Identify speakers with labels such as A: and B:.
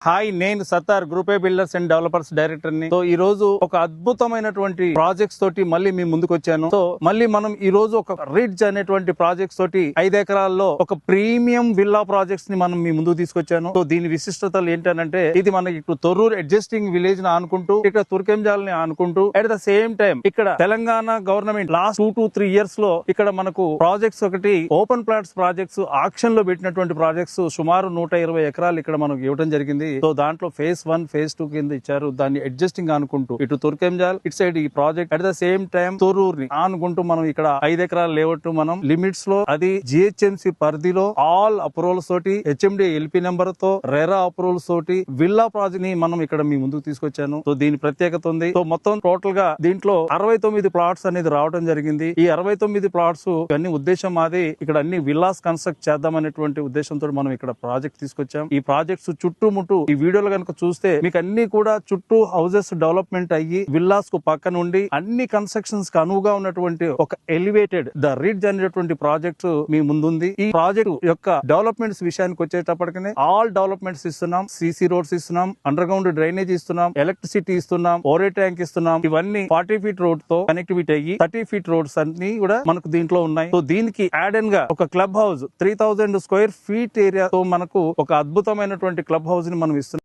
A: Hi, నేను Sattar group A builders and developers director ని. So ఈ రోజు ఒక అద్భుతమైనటువంటి ప్రాజెక్ట్స్ తోటి మళ్ళీ మీ ముందుకు వచ్చాను. సో మళ్ళీ మనం ఈ రోజు ఒక రిడ్జ్ అనేటువంటి ప్రాజెక్ట్స్ తోటి 5 ఎకరాల్లో ఒక ప్రీమియం విల్లా ప్రాజెక్ట్స్ ని మనం మీ ముందుకు తీసుకొచ్చాను. సో దీని విశిష్టతలు ఏంటంటే, ఇది మనకి ఇప్పుడు తొర్రూరు అడ్జస్టింగ్ విలేజ్ ని ఆనుకుంటూ, ఇక్కడ తుర్కెంజాల్ ని ఆనుకుంటూ, అట్ ద సేమ్ టైం ఇక్కడ Telangana government last 2 to 3 years లో ఇక్కడ మనకు ప్రాజెక్ట్స్ ఒకటి ఓపెన్ ప్లాట్స్ ప్రాజెక్ట్స్ ఆక్షన్ లో పెట్టినటువంటి ప్రాజెక్ట్స్ సుమారు 120 ఎకరాలు ఇక్కడ మనకు ఇవ్వడం జరిగింది. సో దాంట్లో ఫేజ్ 1 ఫేజ్ 2 కింద ఇచ్చారు. దాన్ని అడ్జస్టింగ్ అనుకుంటూ ఇటు తుర్కెంజాల్ ఇటు సైడ్ ఈ project at the same time తొర్రూరుని ఆనుకుంటూ మనం ఇక్కడ 5 ఎకరాల లేఅవుట్ మనం లిమిట్స్ లో, అది జిహెచ్ఎంసి పరిధిలో ఆల్ అప్రూవల్స్ తోటి, హెచ్ఎండి ఎల్పి నెంబర్ తో, రెరా అప్రూవల్స్ తోటి విల్లా ప్రాజెక్ట్ ని మనం ఇక్కడ మీ ముందుకు తీసుకొచ్చాను. సో దీని ప్రత్యేకత ఉంది. సో మొత్తం టోటల్ గా దీంట్లో 69 ప్లాట్స్ అనేది రావడం జరిగింది. ఈ 69 ప్లాట్స్ అన్ని ఉద్దేశం మాది ఇక్కడ అన్ని విల్లాస్ కన్స్ట్రక్ట్ చేద్దామనేటువంటి ఉద్దేశంతో మనం ఇక్కడ ప్రాజెక్ట్ తీసుకొచ్చాం. ఈ ప్రాజెక్ట్స్ చుట్టుముట్టు ఈ వీడియోలో కనుక చూస్తే మీకు అన్ని కూడా చుట్టూ హౌసెస్ డెవలప్మెంట్ అయ్యి విల్లాస్ కు పక్కన ఉండి అన్ని కన్స్ట్రక్షన్స్ కి అనువుగా ఉన్నటువంటి ఒక ఎలివేటెడ్ ద రిడ్జ్ అనేటువంటి ప్రాజెక్ట్ మీ ముందుంది. ఈ ప్రాజెక్ట్ యొక్క డెవలప్మెంట్స్ విషయానికి వచ్చేటప్పటికనే ఆల్ డెవలప్మెంట్స్ ఇస్తున్నాం. సిసి రోడ్స్ ఇస్తున్నాం, అండర్ గ్రౌండ్ డ్రైనేజ్ ఇస్తున్నాం, ఎలక్ట్రిసిటీ ఇస్తున్నాం, ఓరే ట్యాంక్ ఇస్తున్నాం. ఇవన్నీ 40 ఫీట్ రోడ్ తో కనెక్టివిటీ అయ్యి 30 ఫీట్ రోడ్స్ అన్ని కూడా మనకు దీంట్లో ఉన్నాయి. సో దీనికి యాడెన్ గా ఒక club house 3000 square feet area తో మనకు ఒక అద్భుతమైనటువంటి క్లబ్ హౌస్ ని మనం ఇస్తున్నాం.